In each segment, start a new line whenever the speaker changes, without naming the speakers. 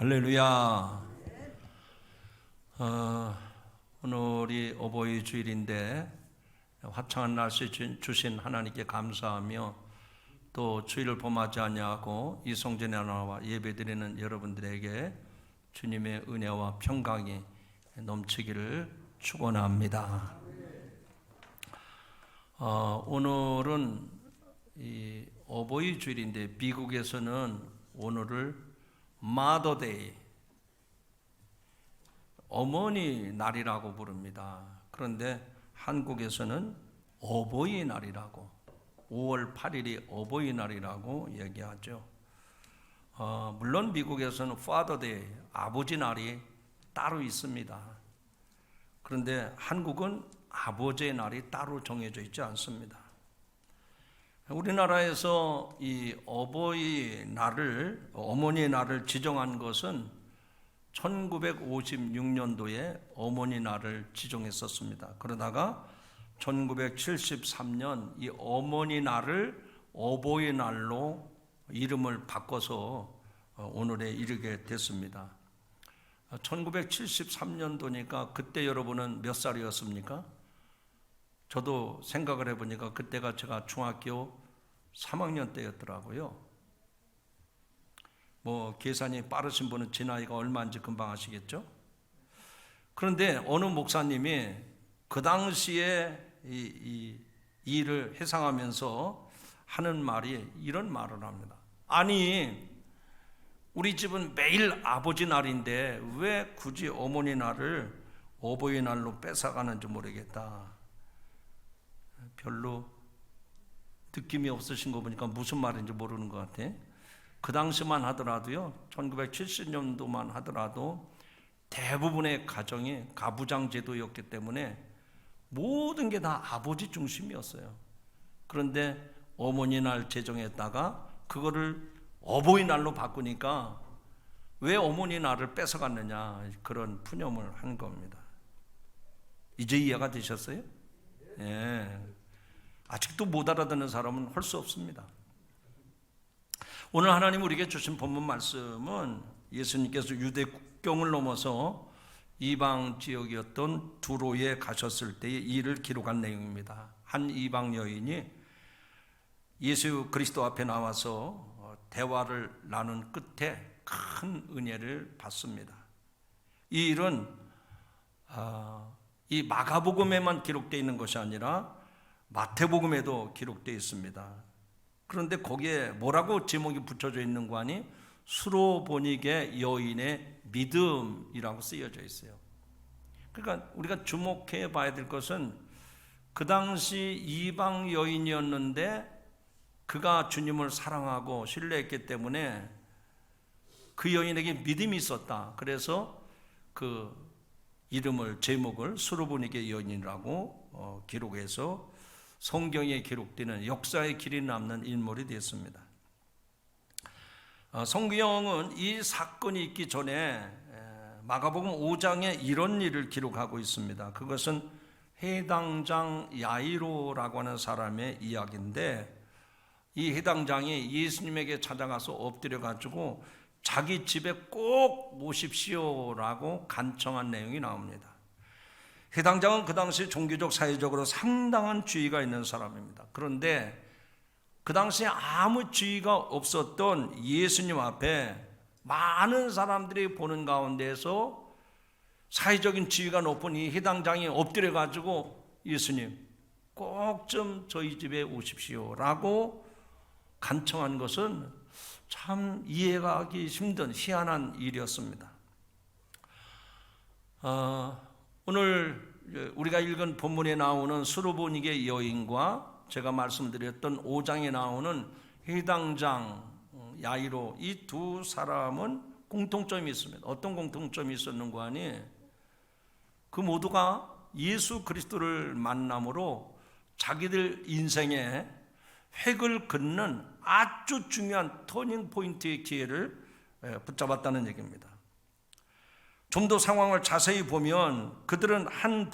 할렐루야. 오늘이 어버이 주일인데 화창한 날씨 주신 하나님께 감사하며 또 주일을 범하지 아니하고 이 성전에 나와 예배드리는 여러분들에게 주님의 은혜와 평강이 넘치기를 축원합니다. 오늘은 이 어버이 주일인데 미국에서는 오늘을 마더데이, 어머니 날이라고 부릅니다. 그런데 한국에서는 어버이날이라고, 5월 8일이 어버이날이라고 얘기하죠. 물론 미국에서는 파더데이, 아버지 날이 따로 있습니다. 그런데 한국은 아버지의 날이 따로 정해져 있지 않습니다. 우리나라에서 이 어머니 날을 지정한 것은 1956년도에 어머니 날을 지정했었습니다. 그러다가 1973년 이 어머니 날을 어버이 날로 이름을 바꿔서 오늘에 이르게 됐습니다. 1973년도니까 그때 여러분은 몇 살이었습니까? 저도 생각을 해보니까 그때가 제가 중학교 3학년 때였더라고요. 뭐 계산이 빠르신 분은 제 나이가 얼마인지 금방 아시겠죠? 그런데 어느 목사님이 그 당시에 이 일을 회상하면서 하는 말이 이런 말을 합니다. 아니, 우리 집은 매일 아버지 날인데 왜 굳이 어머니 날을 어버이 날로 뺏어가는지 모르겠다. 별로 느낌이 없으신 거 보니까 무슨 말인지 모르는 것 같아. 그 당시만 하더라도요, 1970년도만 하더라도 대부분의 가정이 가부장 제도였기 때문에 모든 게 다 아버지 중심이었어요. 그런데 어머니 날 제정했다가 그거를 어버이 날로 바꾸니까 왜 어머니 날을 뺏어갔느냐, 그런 푸념을 한 겁니다. 이제 이해가 되셨어요? 예. 아직도 못 알아듣는 사람은 할 수 없습니다. 오늘 하나님 우리에게 주신 본문 말씀은 예수님께서 유대 국경을 넘어서 이방 지역이었던 두로에 가셨을 때의 일을 기록한 내용입니다. 한 이방 여인이 예수 그리스도 앞에 나와서 대화를 나눈 끝에 큰 은혜를 받습니다. 이 일은 이 마가복음에만 기록되어 있는 것이 아니라 마태복음에도 기록되어 있습니다. 그런데 거기에 뭐라고 제목이 붙여져 있는 거 아니? 수로보니게 여인의 믿음이라고 쓰여져 있어요. 그러니까 우리가 주목해 봐야 될 것은 그 당시 이방 여인이었는데 그가 주님을 사랑하고 신뢰했기 때문에 그 여인에게 믿음이 있었다. 그래서 그 이름을, 제목을 수로보니게 여인이라고 기록해서 성경에 기록되는 역사의 길이 남는 인물이 되었습니다. 성경은 이 사건이 있기 전에 마가복음 5장에 이런 일을 기록하고 있습니다. 그것은 해당장 야이로라고 하는 사람의 이야기인데, 이 해당장이 예수님에게 찾아가서 엎드려 가지고 자기 집에 꼭 모십시오라고 간청한 내용이 나옵니다. 해당장은 그 당시 종교적 사회적으로 상당한 지위가 있는 사람입니다. 그런데 그 당시에 아무 지위가 없었던 예수님 앞에 많은 사람들이 보는 가운데서 사회적인 지위가 높은 이 해당장이 엎드려 가지고 예수님 꼭 좀 저희 집에 오십시오 라고 간청한 것은 참 이해가 하기 힘든 희한한 일이었습니다. 오늘 우리가 읽은 본문에 나오는 수로보니게 여인과 제가 말씀드렸던 5장에 나오는 해당장 야이로, 이 두 사람은 공통점이 있습니다. 어떤 공통점이 있었는가 하니, 그 모두가 예수 그리스도를 만남으로 자기들 인생에 획을 긋는 아주 중요한 터닝 포인트의 기회를 붙잡았다는 얘기입니다. 좀 더 상황을 자세히 보면 그들은 한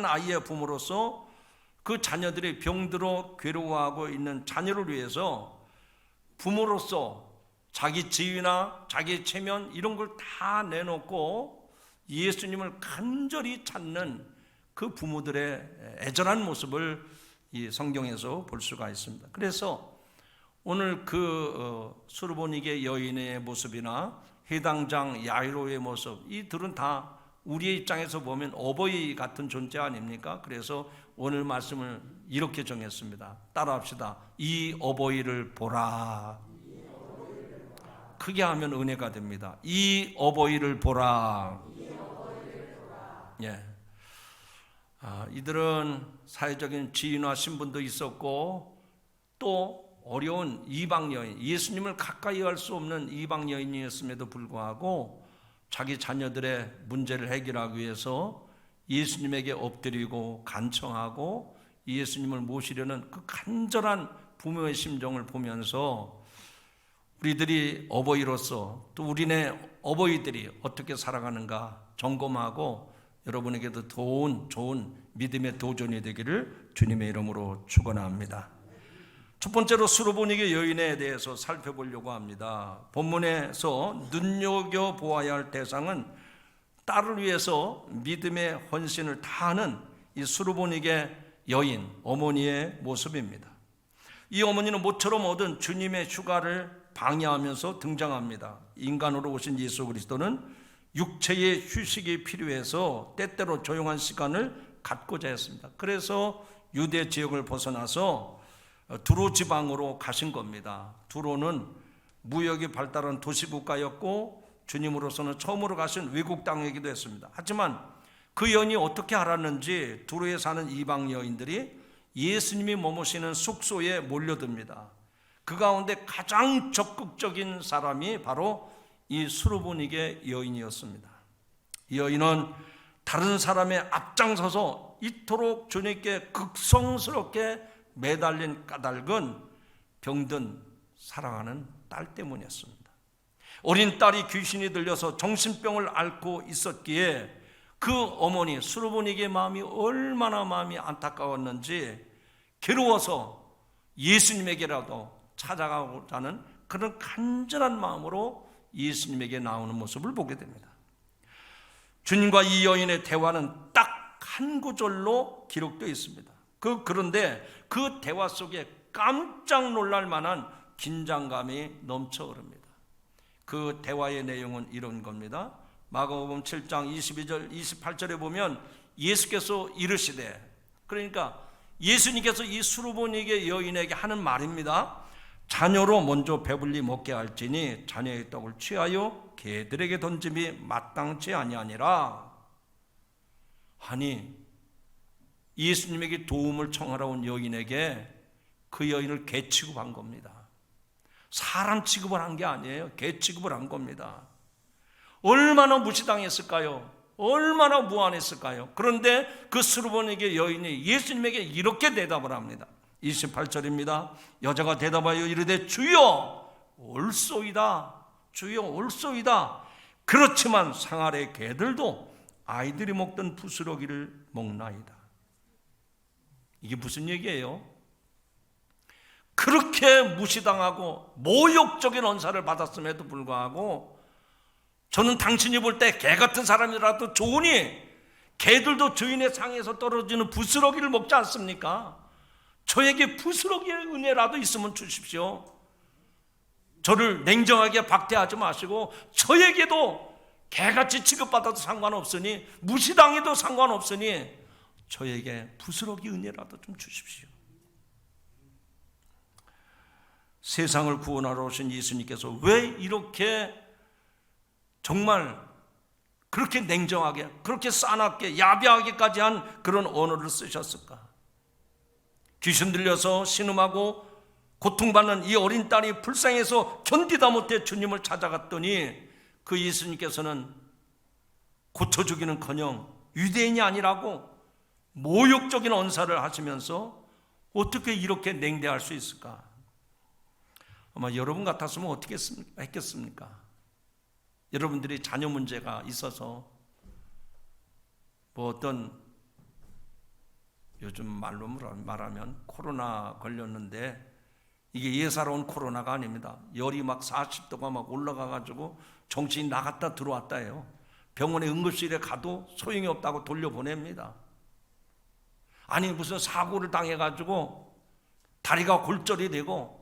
아이의 부모로서 그 자녀들이 병들어 괴로워하고 있는 자녀를 위해서 부모로서 자기 지위나 자기 체면 이런 걸 다 내놓고 예수님을 간절히 찾는 그 부모들의 애절한 모습을 이 성경에서 볼 수가 있습니다. 그래서 오늘 그 수르보니게 여인의 모습이나 해당장 야이로의 모습, 이 둘은 다 우리의 입장에서 보면 어버이 같은 존재 아닙니까? 그래서 오늘 말씀을 이렇게 정했습니다. 따라합시다. 이 어버이를 보라. 크게 하면 은혜가 됩니다. 이 어버이를 보라. 예. 이들은 사회적인 지위나 신분도 있었고 또 어려운 이방 여인, 예수님을 가까이 할 수 없는 이방 여인이었음에도 불구하고 자기 자녀들의 문제를 해결하기 위해서 예수님에게 엎드리고 간청하고 예수님을 모시려는 그 간절한 부모의 심정을 보면서 우리들이 어버이로서 또 우리네 어버이들이 어떻게 살아가는가 점검하고 여러분에게도 좋은 믿음의 도전이 되기를 주님의 이름으로 축원합니다. 첫 번째로 수르보니게 여인에 대해서 살펴보려고 합니다. 본문에서 눈여겨보아야 할 대상은 딸을 위해서 믿음의 헌신을 다하는 이 수르보니게 여인, 어머니의 모습입니다. 이 어머니는 모처럼 얻은 주님의 휴가를 방해하면서 등장합니다. 인간으로 오신 예수 그리스도는 육체의 휴식이 필요해서 때때로 조용한 시간을 갖고자 했습니다. 그래서 유대 지역을 벗어나서 두로 지방으로 가신 겁니다. 두로는 무역이 발달한 도시국가였고 주님으로서는 처음으로 가신 외국 땅이기도 했습니다. 하지만 그 여인이 어떻게 알았는지 두로에 사는 이방 여인들이 예수님이 머무시는 숙소에 몰려듭니다. 그 가운데 가장 적극적인 사람이 바로 이 수르보니게 여인이었습니다. 이 여인은 다른 사람의 앞장서서 이토록 주님께 극성스럽게 매달린 까닭은 병든 사랑하는 딸 때문이었습니다. 어린 딸이 귀신이 들려서 정신병을 앓고 있었기에 그 어머니 수르보니게 마음이 얼마나 마음이 안타까웠는지 괴로워서 예수님에게라도 찾아가고자 하는 그런 간절한 마음으로 예수님에게 나오는 모습을 보게 됩니다. 주님과 이 여인의 대화는 딱 한 구절로 기록되어 있습니다. 그런데 그 대화 속에 깜짝 놀랄 만한 긴장감이 넘쳐 흐릅니다. 그 대화의 내용은 이런 겁니다. 마가복음 7장 22절 28절에 보면 예수께서 이르시되, 그러니까 예수님께서 이 수르보니게 여인에게 하는 말입니다. 자녀로 먼저 배불리 먹게 할지니 자녀의 떡을 취하여 개들에게 던짐이 마땅치 아니하니라. 아니, 예수님에게 도움을 청하러 온 여인에게 그 여인을 개 취급한 겁니다. 사람 취급을 한 게 아니에요. 개 취급을 한 겁니다. 얼마나 무시당했을까요? 얼마나 무안했을까요? 그런데 그 수르보니게 여인이 예수님에게 이렇게 대답을 합니다. 28절입니다. 여자가 대답하여 이르되 주여 올소이다. 주여 올소이다. 그렇지만 상 아래 개들도 아이들이 먹던 부스러기를 먹나이다. 이게 무슨 얘기예요? 그렇게 무시당하고 모욕적인 언사를 받았음에도 불구하고 저는 당신이 볼 때 개 같은 사람이라도 좋으니 개들도 주인의 상에서 떨어지는 부스러기를 먹지 않습니까? 저에게 부스러기의 은혜라도 있으면 주십시오. 저를 냉정하게 박대하지 마시고 저에게도 개같이 취급받아도 상관없으니 무시당해도 상관없으니 저에게 부스러기 은혜라도 좀 주십시오. 세상을 구원하러 오신 예수님께서 왜 이렇게 정말 그렇게 냉정하게, 그렇게 싸납게, 야비하게까지 한 그런 언어를 쓰셨을까? 귀신 들려서 신음하고 고통받는 이 어린 딸이 불쌍해서 견디다 못해 주님을 찾아갔더니 그 예수님께서는 고쳐주기는커녕 유대인이 아니라고 모욕적인 언사를 하시면서 어떻게 이렇게 냉대할 수 있을까? 아마 여러분 같았으면 어떻게 했겠습니까? 여러분들이 자녀 문제가 있어서 뭐 어떤 요즘 말로 말하면 코로나 걸렸는데 이게 예사로운 코로나가 아닙니다. 열이 막 40도가 막 올라가가지고 정신이 나갔다 들어왔다 해요. 병원에 응급실에 가도 소용이 없다고 돌려보냅니다. 아니 무슨 사고를 당해가지고 다리가 골절이 되고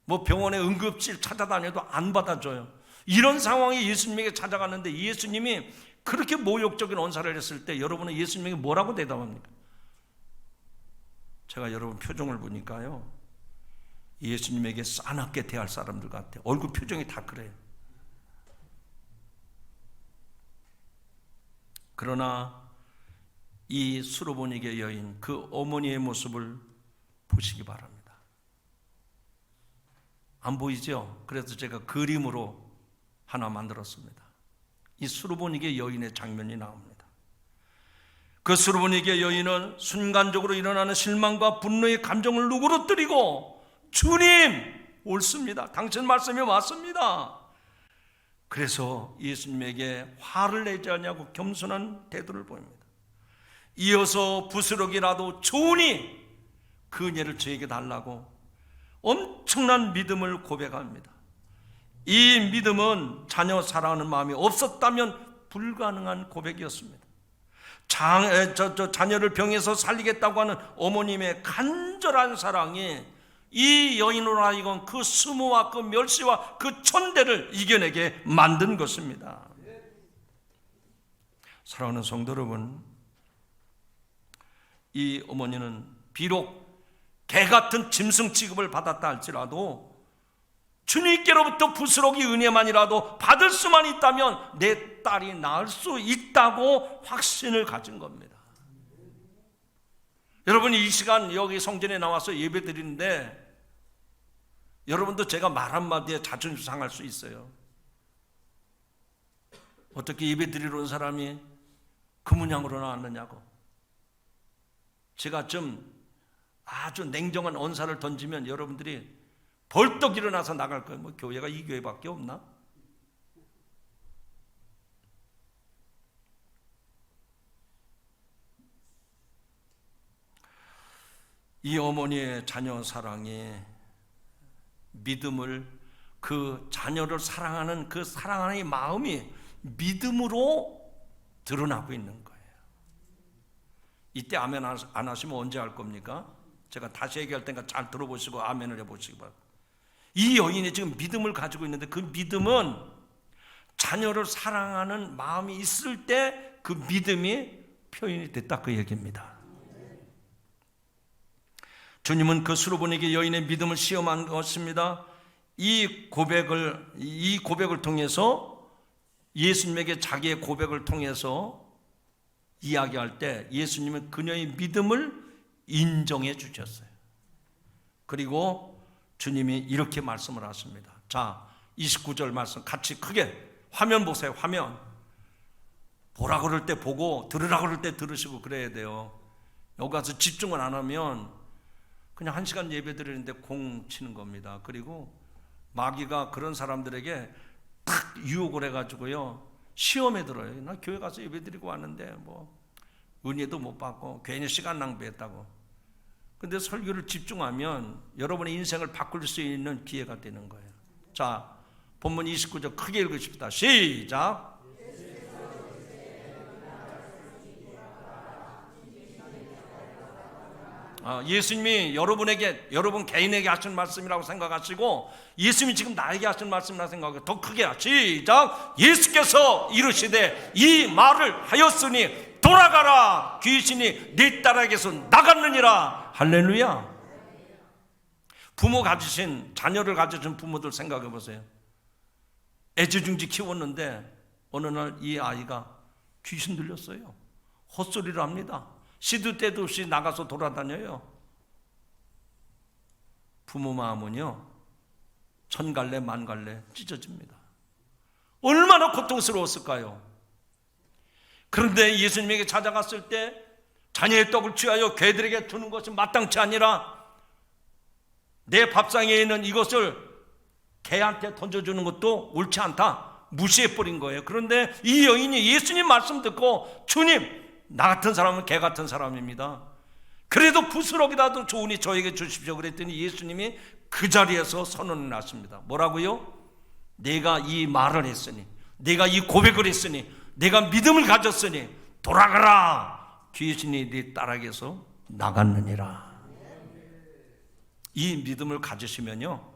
뭐 병원에 응급실 찾아다녀도 안 받아줘요. 이런 상황이 예수님에게 찾아갔는데 예수님이 그렇게 모욕적인 언사를 했을 때 여러분은 예수님에게 뭐라고 대답합니까? 제가 여러분 표정을 보니까요, 예수님에게 싸납게 대할 사람들 같아요. 얼굴 표정이 다 그래요. 그러나 이 수로보니게 여인, 그 어머니의 모습을 보시기 바랍니다. 안 보이죠? 그래서 제가 그림으로 하나 만들었습니다. 이 수로보니게 여인의 장면이 나옵니다. 그 수로보니게 여인은 순간적으로 일어나는 실망과 분노의 감정을 누그러뜨리고 주님 옳습니다. 당신 말씀이 맞습니다. 그래서 예수님에게 화를 내지 않냐고 겸손한 태도를 보입니다. 이어서 부스럭이라도 좋으니 그 은혜를 저에게 달라고 엄청난 믿음을 고백합니다. 이 믿음은 자녀 사랑하는 마음이 없었다면 불가능한 고백이었습니다. 자녀를 병에서 살리겠다고 하는 어머님의 간절한 사랑이 이 여인으로 하여금 그 수모와 그 멸시와 그 천대를 이겨내게 만든 것입니다. 사랑하는 성도 여러분, 이 어머니는 비록 개같은 짐승 취급을 받았다 할지라도 주님께로부터 부스러기 은혜만이라도 받을 수만 있다면 내 딸이 낳을 수 있다고 확신을 가진 겁니다. 여러분, 이 시간 여기 성전에 나와서 예배 드리는데 여러분도 제가 말 한마디에 자존심 상할 수 있어요. 어떻게 예배 드리러 온 사람이 그 문양으로 나왔느냐고. 제가 좀 아주 냉정한 언사를 던지면 여러분들이 벌떡 일어나서 나갈 거예요. 뭐 교회가 이 교회밖에 없나? 이 어머니의 자녀 사랑이 믿음을, 그 자녀를 사랑하는 그 사랑하는 이 마음이 믿음으로 드러나고 있는 거예요. 이때 아멘 안 하시면 언제 할 겁니까? 제가 다시 얘기할 테니까 잘 들어보시고 아멘을 해보시기 바랍니다. 이 여인이 지금 믿음을 가지고 있는데 그 믿음은 자녀를 사랑하는 마음이 있을 때 그 믿음이 표현이 됐다, 그 얘기입니다. 주님은 그 수로보니게 여인의 믿음을 시험한 것입니다. 이 고백을 통해서, 예수님에게 자기의 고백을 통해서 이야기할 때 예수님은 그녀의 믿음을 인정해 주셨어요. 그리고 주님이 이렇게 말씀을 하십니다. 자, 29절 말씀 같이 크게 화면 보세요. 화면. 보라 그럴 때 보고 들으라 그럴 때 들으시고 그래야 돼요. 여기 가서 집중을 안 하면 그냥 1시간 예배 드리는데 공 치는 겁니다. 그리고 마귀가 그런 사람들에게 탁 유혹을 해가지고요, 시험에 들어요. 나 교회 가서 예배 드리고 왔는데 뭐 은혜도 못 받고 괜히 시간 낭비했다고. 근데 설교를 집중하면 여러분의 인생을 바꿀 수 있는 기회가 되는 거예요. 자, 본문 29절 크게 읽으십시다. 시작. 예수님이 여러분 개인에게 하신 말씀이라고 생각하시고 예수님이 지금 나에게 하신 말씀이라고 생각하고 더 크게 시작. 예수께서 이르시되 이 말을 하였으니 돌아가라, 귀신이 네 딸에게서 나갔느니라. 할렐루야. 자녀를 가지신 부모들 생각해 보세요. 애지중지 키웠는데 어느 날 이 아이가 귀신 들렸어요. 헛소리를 합니다. 시도 때도 없이 나가서 돌아다녀요. 부모 마음은요, 천갈래 만갈래 찢어집니다. 얼마나 고통스러웠을까요? 그런데 예수님에게 찾아갔을 때 자녀의 떡을 취하여 개들에게 주는 것이 마땅치 아니라 내 밥상에 있는 이것을 개한테 던져주는 것도 옳지 않다, 무시해버린 거예요. 그런데 이 여인이 예수님 말씀 듣고 주님, 나 같은 사람은 개 같은 사람입니다. 그래도 부스럭이라도 좋으니 저에게 주십시오. 그랬더니 예수님이 그 자리에서 선언을 났습니다. 뭐라고요? 내가 이 말을 했으니, 내가 이 고백을 했으니, 내가 믿음을 가졌으니 돌아가라. 귀신이 네 딸에게서 나갔느니라. 이 믿음을 가지시면요,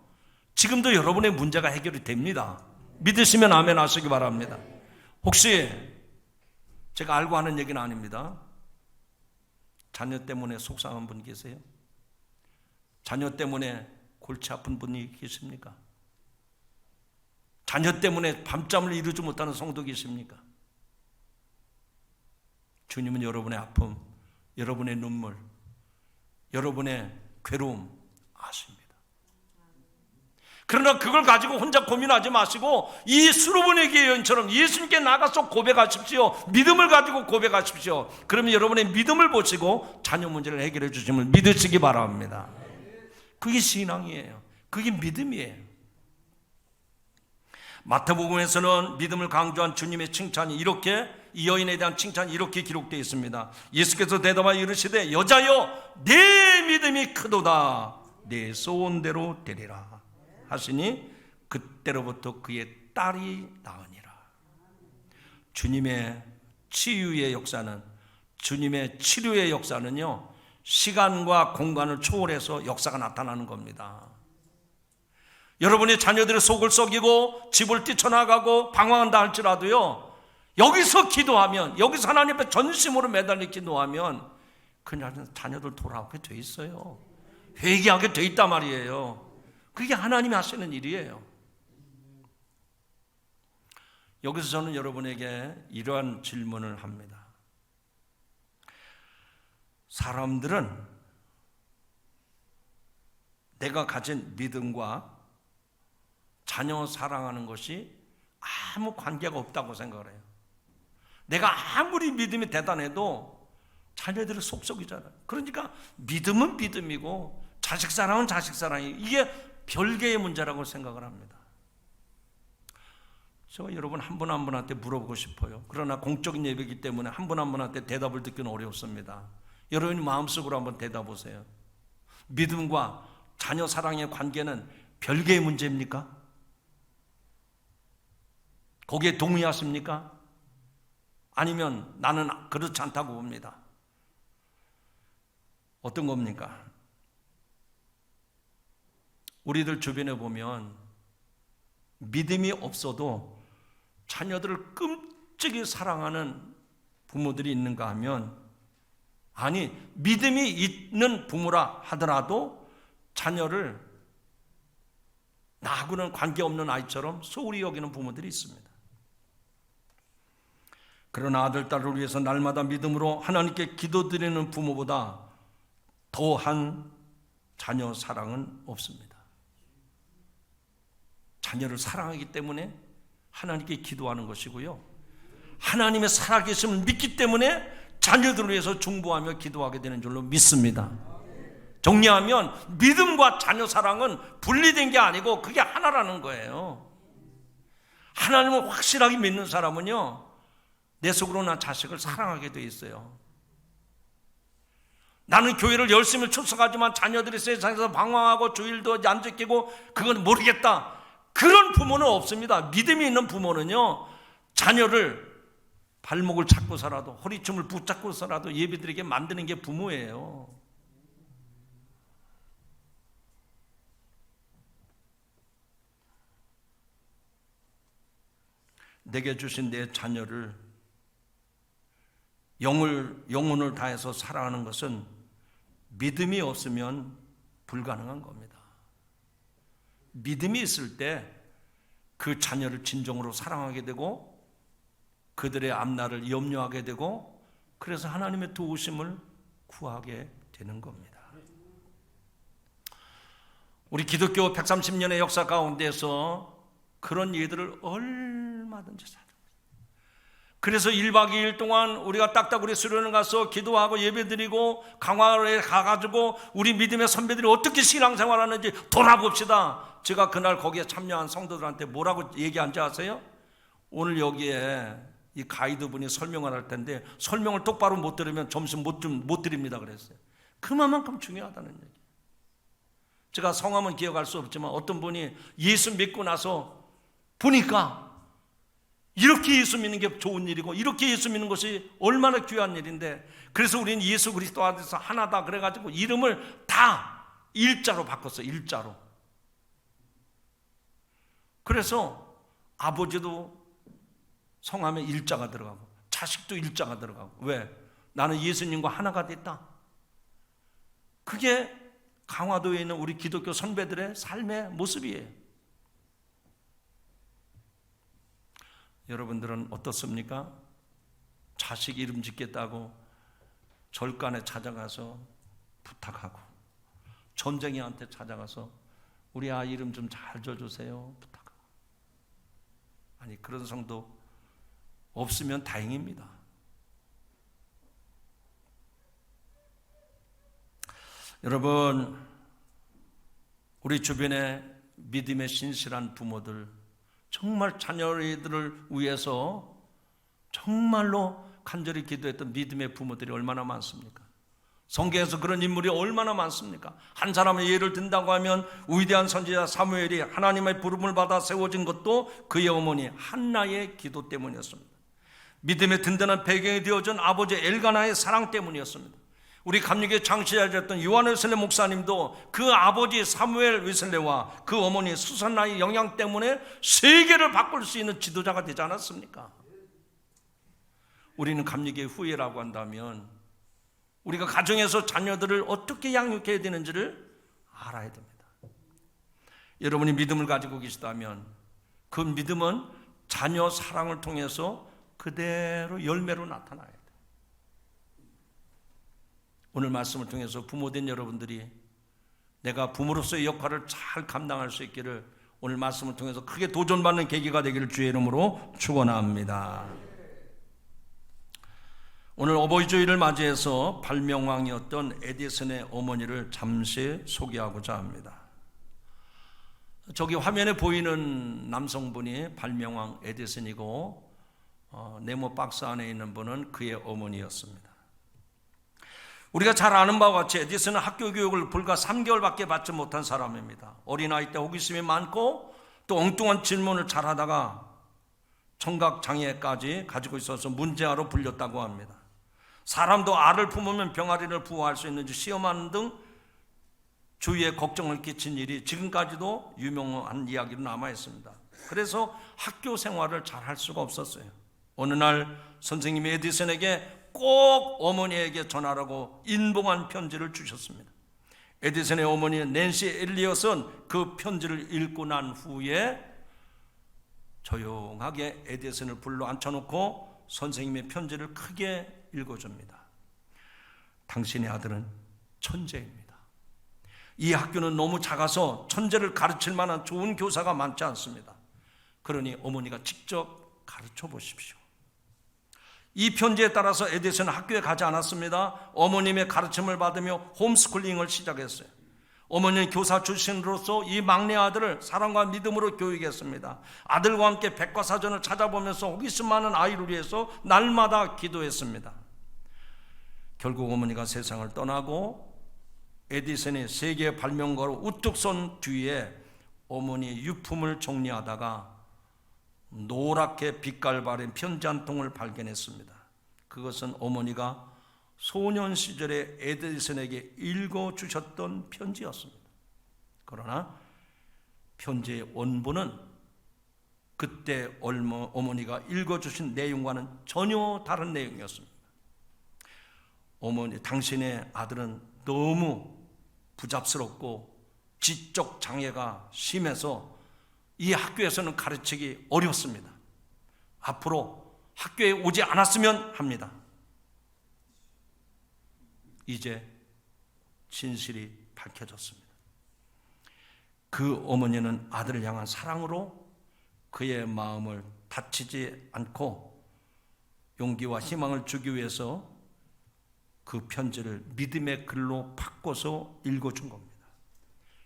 지금도 여러분의 문제가 해결이 됩니다. 믿으시면 아멘 하시기 바랍니다. 혹시 제가 알고 하는 얘기는 아닙니다. 자녀 때문에 속상한 분 계세요? 자녀 때문에 골치 아픈 분이 계십니까? 자녀 때문에 밤잠을 이루지 못하는 성도 계십니까? 주님은 여러분의 아픔, 여러분의 눈물, 여러분의 괴로움 아십니다. 그러나 그걸 가지고 혼자 고민하지 마시고 이 수르보니 교회 여인처럼 예수님께 나가서 고백하십시오. 믿음을 가지고 고백하십시오. 그러면 여러분의 믿음을 보시고 자녀 문제를 해결해 주심을 믿으시기 바랍니다. 그게 신앙이에요. 그게 믿음이에요. 마태복음에서는 믿음을 강조한 주님의 칭찬이 이렇게, 이 여인에 대한 칭찬이 이렇게 기록되어 있습니다. 예수께서 대답하여 이르시되 여자여 내 믿음이 크도다. 내 소원대로 되리라 하시니 그때로부터 그의 딸이 나으니라. 주님의 치유의 역사는, 주님의 치료의 역사는요, 시간과 공간을 초월해서 역사가 나타나는 겁니다. 여러분의 자녀들의 속을 썩이고 집을 뛰쳐나가고 방황한다 할지라도요, 여기서 기도하면, 여기서 하나님 앞에 전심으로 매달려 기도하면 그냥 자녀들 돌아오게 돼 있어요. 회개하게 돼 있단 말이에요. 그게 하나님이 하시는 일이에요. 여기서 저는 여러분에게 이러한 질문을 합니다. 사람들은 내가 가진 믿음과 자녀 사랑하는 것이 아무 관계가 없다고 생각을 해요. 내가 아무리 믿음이 대단해도 자녀들이 속속이잖아요. 그러니까 믿음은 믿음이고 자식 사랑은 자식 사랑이에요. 이게 별개의 문제라고 생각을 합니다. 제가 여러분 한 분 한 분한테 물어보고 싶어요. 그러나 공적인 예배이기 때문에 한 분 한 분한테 대답을 듣기는 어렵습니다. 여러분이 마음속으로 한번 대답보세요. 믿음과 자녀 사랑의 관계는 별개의 문제입니까? 거기에 동의하십니까? 아니면 나는 그렇지 않다고 봅니다. 어떤 겁니까? 우리들 주변에 보면 믿음이 없어도 자녀들을 끔찍이 사랑하는 부모들이 있는가 하면, 아니 믿음이 있는 부모라 하더라도 자녀를 나하고는 관계없는 아이처럼 소홀히 여기는 부모들이 있습니다. 그러나 아들, 딸을 위해서 날마다 믿음으로 하나님께 기도드리는 부모보다 더한 자녀 사랑은 없습니다. 자녀를 사랑하기 때문에 하나님께 기도하는 것이고요, 하나님의 살아계심을 믿기 때문에 자녀들을 위해서 중보하며 기도하게 되는 줄로 믿습니다. 정리하면 믿음과 자녀 사랑은 분리된 게 아니고 그게 하나라는 거예요. 하나님을 확실하게 믿는 사람은요, 내 속으로 난 자식을 사랑하게 돼 있어요. 나는 교회를 열심히 출석하지만 자녀들이 세상에서 방황하고 주일도 안 지키고 그건 모르겠다, 그런 부모는 없습니다. 믿음이 있는 부모는요, 자녀를 발목을 잡고서라도 허리춤을 붙잡고서라도 예배드리게 만드는 게 부모예요. 내게 주신 내 자녀를 영혼을 다해서 사랑하는 것은 믿음이 없으면 불가능한 겁니다. 믿음이 있을 때 그 자녀를 진정으로 사랑하게 되고 그들의 앞날을 염려하게 되고 그래서 하나님의 도우심을 구하게 되는 겁니다. 우리 기독교 130년의 역사 가운데서 그런 예들을 얼마든지 살아요. 그래서 1박 2일 동안 우리가 딱따구리 수련회 가서 기도하고 예배드리고 강화에 가가지고 우리 믿음의 선배들이 어떻게 신앙생활하는지 돌아봅시다. 제가 그날 거기에 참여한 성도들한테 뭐라고 얘기한지 아세요? 오늘 여기에 이 가이드분이 설명을 할 텐데 설명을 똑바로 못 들으면 점수 못 드립니다 그랬어요. 그만큼 중요하다는 얘기. 제가 성함은 기억할 수 없지만 어떤 분이 예수 믿고 나서 보니까 이렇게 예수 믿는 게 좋은 일이고 이렇게 예수 믿는 것이 얼마나 귀한 일인데, 그래서 우리는 예수 그리스도 안에서 하나다 그래가지고 이름을 다 일자로 바꿨어요. 일자로. 그래서 아버지도 성함에 일자가 들어가고 자식도 일자가 들어가고. 왜? 나는 예수님과 하나가 됐다. 그게 강화도에 있는 우리 기독교 선배들의 삶의 모습이에요. 여러분들은 어떻습니까? 자식 이름 짓겠다고 절간에 찾아가서 부탁하고, 점쟁이한테 찾아가서 우리 아이 이름 좀 잘 줘주세요 부탁하고. 아니, 그런 성도 없으면 다행입니다. 여러분, 우리 주변에 믿음의 신실한 부모들, 정말 자녀들을 위해서 정말로 간절히 기도했던 믿음의 부모들이 얼마나 많습니까? 성경에서 그런 인물이 얼마나 많습니까? 한 사람의 예를 든다고 하면 위대한 선지자 사무엘이 하나님의 부름을 받아 세워진 것도 그의 어머니 한나의 기도 때문이었습니다. 믿음의 든든한 배경이 되어준 아버지 엘가나의 사랑 때문이었습니다. 우리 감리교회 창시자였던 요한 웨슬레 목사님도 그 아버지 사무엘 웨슬레와 그 어머니 수산나의 영향 때문에 세계를 바꿀 수 있는 지도자가 되지 않았습니까? 우리는 감리교회 후예라고 한다면 우리가 가정에서 자녀들을 어떻게 양육해야 되는지를 알아야 됩니다. 여러분이 믿음을 가지고 계시다면 그 믿음은 자녀 사랑을 통해서 그대로 열매로 나타나야 돼요. 오늘 말씀을 통해서 부모된 여러분들이 내가 부모로서의 역할을 잘 감당할 수 있기를 오늘 말씀을 통해서 크게 도전받는 계기가 되기를 주의 이름으로 축원합니다. 오늘 어버이주일을 맞이해서 발명왕이었던 에디슨의 어머니를 잠시 소개하고자 합니다. 저기 화면에 보이는 남성분이 발명왕 에디슨이고 네모 박스 안에 있는 분은 그의 어머니였습니다. 우리가 잘 아는 바와 같이 에디슨은 학교 교육을 불과 3개월밖에 받지 못한 사람입니다. 어린아이 때 호기심이 많고 또 엉뚱한 질문을 잘하다가 청각장애까지 가지고 있어서 문제아로 불렸다고 합니다. 사람도 알을 품으면 병아리를 부화할 수 있는지 시험하는 등 주위에 걱정을 끼친 일이 지금까지도 유명한 이야기로 남아있습니다. 그래서 학교 생활을 잘 할 수가 없었어요. 어느 날 선생님이 에디슨에게 꼭 어머니에게 전하라고 인봉한 편지를 주셨습니다. 에디슨의 어머니 낸시 엘리엇은 그 편지를 읽고 난 후에 조용하게 에디슨을 불러 앉혀놓고 선생님의 편지를 크게 읽어줍니다. 당신의 아들은 천재입니다. 이 학교는 너무 작아서 천재를 가르칠 만한 좋은 교사가 많지 않습니다. 그러니 어머니가 직접 가르쳐 보십시오. 이 편지에 따라서 에디슨은 학교에 가지 않았습니다. 어머님의 가르침을 받으며 홈스쿨링을 시작했어요. 어머니는 교사 출신으로서 이 막내 아들을 사랑과 믿음으로 교육했습니다. 아들과 함께 백과사전을 찾아보면서 호기심 많은 아이를 위해서 날마다 기도했습니다. 결국 어머니가 세상을 떠나고 에디슨이 세계 발명가로 우뚝 선 뒤에 어머니의 유품을 정리하다가 노랗게 빛깔 바른 편지 한 통을 발견했습니다. 그것은 어머니가 소년 시절에 에디슨에게 읽어주셨던 편지였습니다. 그러나 편지의 원본은 그때 어머니가 읽어주신 내용과는 전혀 다른 내용이었습니다. 어머니, 당신의 아들은 너무 부잡스럽고 지적 장애가 심해서 이 학교에서는 가르치기 어렵습니다. 앞으로 학교에 오지 않았으면 합니다. 이제 진실이 밝혀졌습니다. 그 어머니는 아들을 향한 사랑으로 그의 마음을 다치지 않고 용기와 희망을 주기 위해서 그 편지를 믿음의 글로 바꿔서 읽어준 겁니다.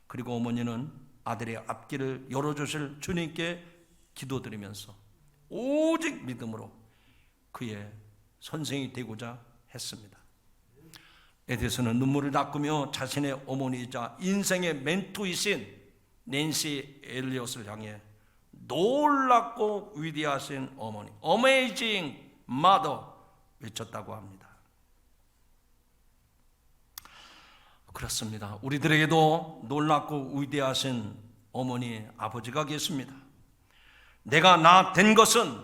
그리고 어머니는 아들의 앞길을 열어주실 주님께 기도드리면서 오직 믿음으로 그의 선생이 되고자 했습니다. 에디슨은 눈물을 닦으며 자신의 어머니이자 인생의 멘토이신 낸시 엘리엇을 향해 놀랍고 위대하신 어머니, Amazing Mother 외쳤다고 합니다. 그렇습니다. 우리들에게도 놀랍고 위대하신 어머니, 아버지가 계십니다. 내가 나 된 것은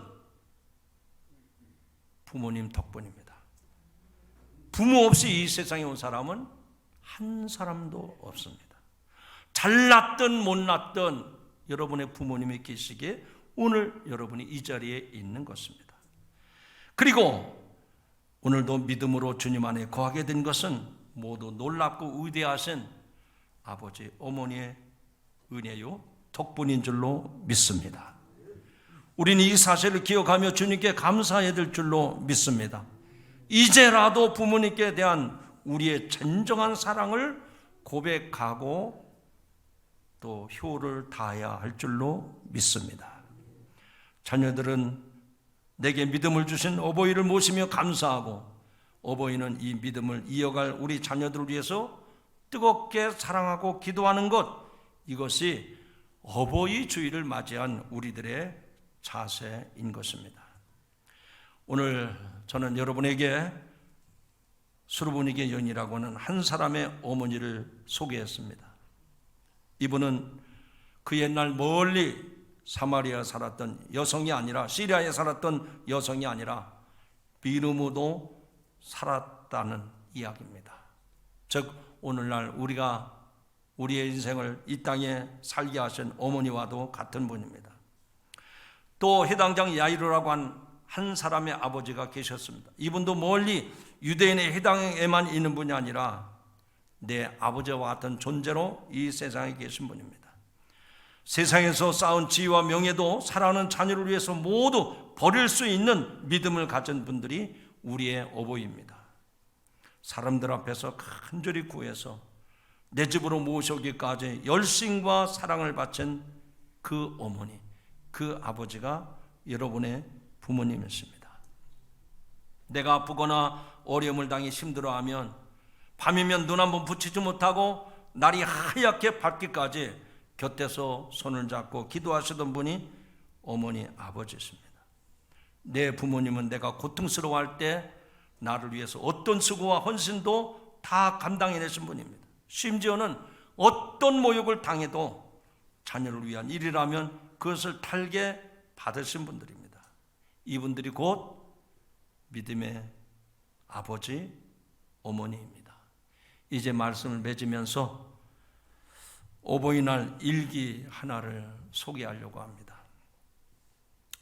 부모님 덕분입니다. 부모 없이 이 세상에 온 사람은 한 사람도 없습니다. 잘났든 못났든 여러분의 부모님이 계시기에 오늘 여러분이 이 자리에 있는 것입니다. 그리고 오늘도 믿음으로 주님 안에 거하게 된 것은 모두 놀랍고 위대하신 아버지, 어머니의 은혜요 덕분인 줄로 믿습니다. 우리는 이 사실을 기억하며 주님께 감사해야 될 줄로 믿습니다. 이제라도 부모님께 대한 우리의 진정한 사랑을 고백하고 또 효를 다해야 할 줄로 믿습니다. 자녀들은 내게 믿음을 주신 어버이를 모시며 감사하고, 어버이는 이 믿음을 이어갈 우리 자녀들을 위해서 뜨겁게 사랑하고 기도하는 것, 이것이 어버이 주일을 맞이한 우리들의 자세인 것입니다. 오늘 저는 여러분에게 수르보니게 연이라고 하는 한 사람의 어머니를 소개했습니다. 이분은 그 옛날 멀리 사마리아에 살았던 여성이 아니라, 시리아에 살았던 여성이 아니라 비르무도 살았다는 이야기입니다. 즉 오늘날 우리가 우리의 인생을 이 땅에 살게 하신 어머니와도 같은 분입니다. 또 해당장 야이로라고 한 사람의 아버지가 계셨습니다. 이분도 멀리 유대인의 해당에만 있는 분이 아니라 내 아버지와 같은 존재로 이 세상에 계신 분입니다. 세상에서 쌓은 지위와 명예도 사랑하는 자녀를 위해서 모두 버릴 수 있는 믿음을 가진 분들이 우리의 어버이입니다. 사람들 앞에서 간절히 구해서 내 집으로 모셔오기까지 열심과 사랑을 바친 그 어머니, 그 아버지가 여러분의 부모님이십니다. 내가 아프거나 어려움을 당해 힘들어하면 밤이면 눈 한번 붙이지 못하고 날이 하얗게 밝기까지 곁에서 손을 잡고 기도하시던 분이 어머니, 아버지십니다. 내 부모님은 내가 고통스러워할 때 나를 위해서 어떤 수고와 헌신도 다 감당해내신 분입니다. 심지어는 어떤 모욕을 당해도 자녀를 위한 일이라면 그것을 달게 받으신 분들입니다. 이분들이 곧 믿음의 아버지, 어머니입니다. 이제 말씀을 맺으면서 어버이날 일기 하나를 소개하려고 합니다.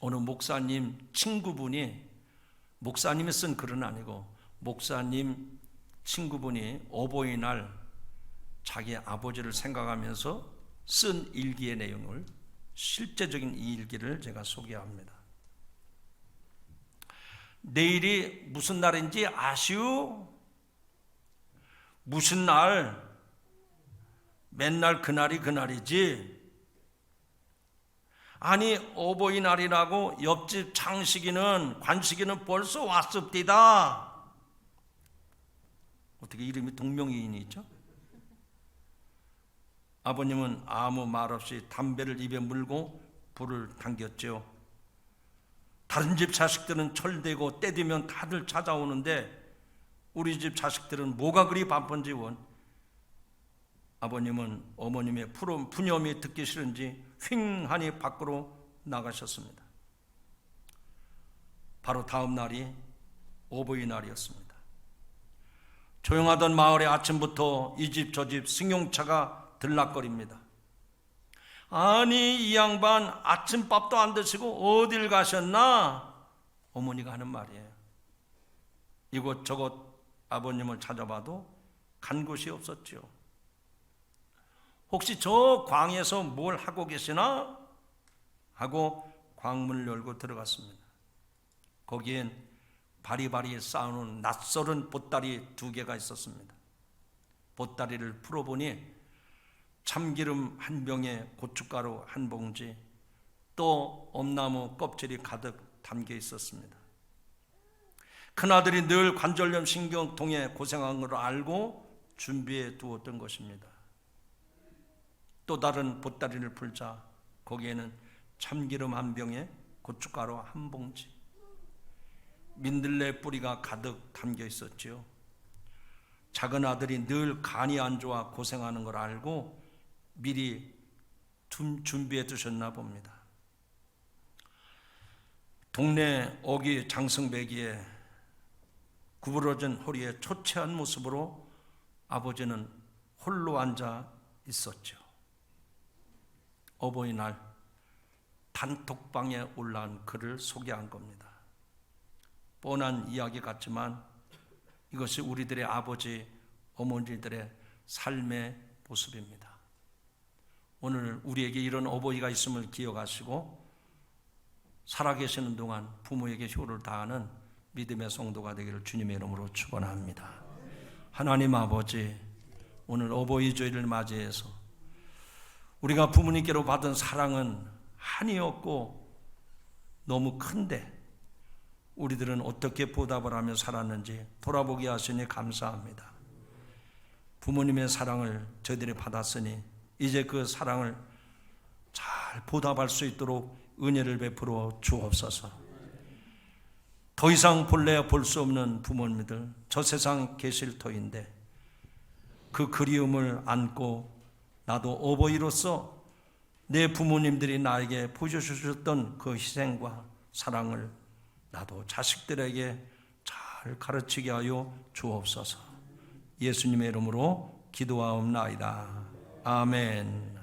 어느 목사님 친구분이, 목사님이 쓴 글은 아니고 목사님 친구분이 어버이날 자기 아버지를 생각하면서 쓴 일기의 내용을, 실제적인 이 일기를 제가 소개합니다. 내일이 무슨 날인지 아시오? 무슨 날? 맨날 그날이 그날이지. 아니 어버이날이라고 옆집 창식이는, 관식이는 벌써 왔습디다. 어떻게 이름이 동명이인이 있죠? 아버님은 아무 말 없이 담배를 입에 물고 불을 당겼죠. 다른 집 자식들은 철대고 때 되면 다들 찾아오는데 우리 집 자식들은 뭐가 그리 바쁜지 원. 아버님은 어머님의 푸념이 듣기 싫은지 휑하니 밖으로 나가셨습니다. 바로 다음 날이 어버이날이었습니다. 조용하던 마을에 아침부터 이 집 저 집 승용차가 들락거립니다. 아니 이 양반 아침밥도 안 드시고 어딜 가셨나? 어머니가 하는 말이에요. 이곳저곳 아버님을 찾아봐도 간 곳이 없었죠. 혹시 저 광에서 뭘 하고 계시나? 하고 광문을 열고 들어갔습니다. 거기엔 바리바리 쌓아놓은 낯설은 보따리 2개가 있었습니다. 보따리를 풀어보니 참기름 한 병에 고춧가루 한 봉지, 또 엄나무 껍질이 가득 담겨 있었습니다. 큰아들이 늘 관절염 신경통에 고생한 걸 알고 준비해 두었던 것입니다. 또 다른 보따리를 풀자 거기에는 참기름 한 병에 고춧가루 한 봉지, 민들레 뿌리가 가득 담겨 있었지요. 작은 아들이 늘 간이 안 좋아 고생하는 걸 알고 미리 준비해 두셨나 봅니다. 동네 어귀 장승배기에 구부러진 허리에 초췌한 모습으로 아버지는 홀로 앉아 있었죠. 어버이날 단톡방에 올라온 글을 소개한 겁니다. 뻔한 이야기 같지만 이것이 우리들의 아버지, 어머니들의 삶의 모습입니다. 오늘 우리에게 이런 어버이가 있음을 기억하시고 살아계시는 동안 부모에게 효를 다하는 믿음의 성도가 되기를 주님의 이름으로 축원합니다. 하나님 아버지, 오늘 어버이 주일을 맞이해서 우리가 부모님께로 받은 사랑은 한이 없고 너무 큰데 우리들은 어떻게 보답을 하며 살았는지 돌아보게 하시니 감사합니다. 부모님의 사랑을 저희들이 받았으니 이제 그 사랑을 잘 보답할 수 있도록 은혜를 베풀어 주옵소서. 더 이상 볼래야 볼 수 없는 부모님들, 저 세상 계실 터인데 그 그리움을 안고 나도 어버이로서 내 부모님들이 나에게 보여주셨던 그 희생과 사랑을 나도 자식들에게 잘 가르치게 하여 주옵소서. 예수님의 이름으로 기도하옵나이다. 아멘.